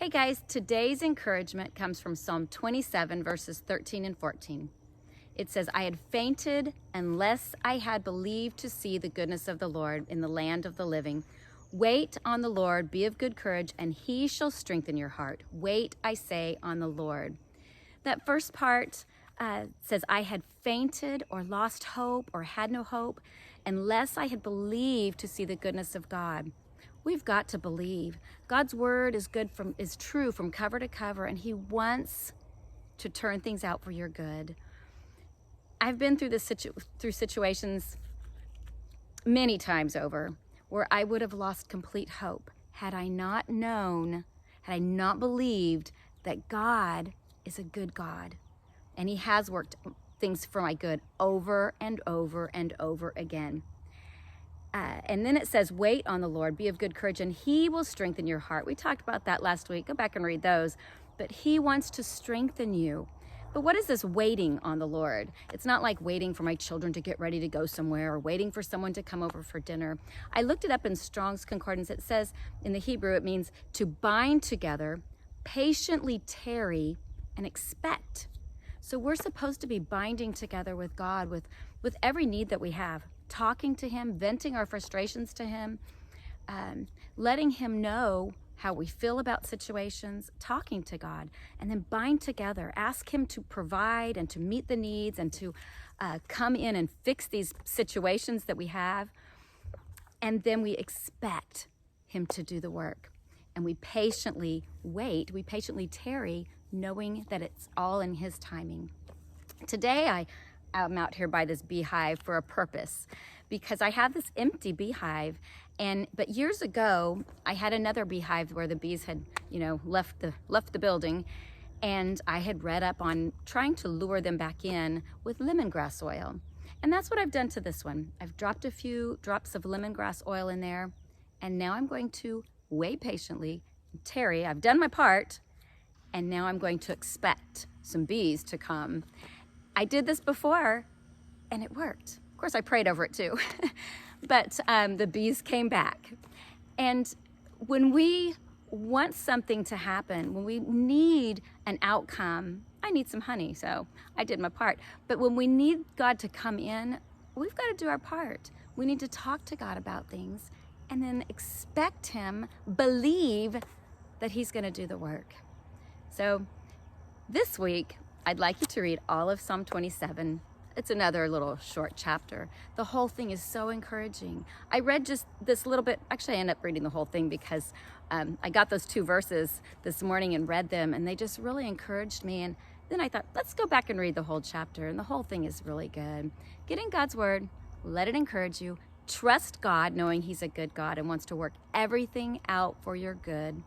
Hey guys, today's encouragement comes from Psalm 27, verses 13 and 14. It says, I had fainted unless I had believed to see the goodness of the Lord in the land of the living. Wait on the Lord, be of good courage, and he shall strengthen your heart. Wait, I say, on the Lord. That first part says, I had fainted or lost hope or had no hope unless I had believed to see the goodness of God. We've got to believe. God's word is true from cover to cover, and he wants to turn things out for your good. I've been through situations many times over where I would have lost complete hope had I not known, had I not believed that God is a good God, and he has worked things for my good over and over and over again. And then it says, wait on the Lord, be of good courage, and he will strengthen your heart. We talked about that last week. Go back and read those. But he wants to strengthen you. But what is this waiting on the Lord? It's not like waiting for my children to get ready to go somewhere or waiting for someone to come over for dinner. I looked it up in Strong's Concordance. It says in the Hebrew, it means to bind together, patiently tarry, and expect. So we're supposed to be binding together with God with every need that we have. Talking to him, venting our frustrations to him, letting him know how we feel about situations, talking to God, and then bind together. Ask him to provide and to meet the needs and to come in and fix these situations that we have. And then we expect him to do the work. And we patiently wait, we patiently tarry, knowing that it's all in his timing. Today, I'm out here by this beehive for a purpose, because I have this empty beehive, but years ago I had another beehive where the bees had, left the building, and I had read up on trying to lure them back in with lemongrass oil, and that's what I've done to this one. I've dropped a few drops of lemongrass oil in there, and now I'm going to wait patiently, tarry. I've done my part, and now I'm going to expect some bees to come. I did this before, and it worked. Of course, I prayed over it too, but the bees came back. And when we want something to happen, when we need an outcome, I need some honey, so I did my part. But when we need God to come in, we've got to do our part. We need to talk to God about things and then expect him, believe that he's going to do the work. So this week, I'd like you to read all of Psalm 27. It's another little short chapter. The whole thing is so encouraging. I read just this little bit. Actually, I ended up reading the whole thing because I got those 2 verses this morning and read them, and they just really encouraged me. And then I thought, let's go back and read the whole chapter, and the whole thing is really good. Get in God's word, let it encourage you. Trust God, knowing he's a good God and wants to work everything out for your good.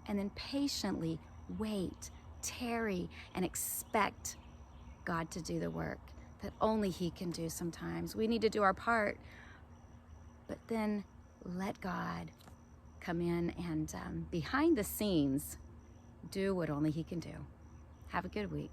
And then patiently wait, tarry, and expect God to do the work that only he can do sometimes. We need to do our part, but then let God come in and behind the scenes do what only he can do. Have a good week.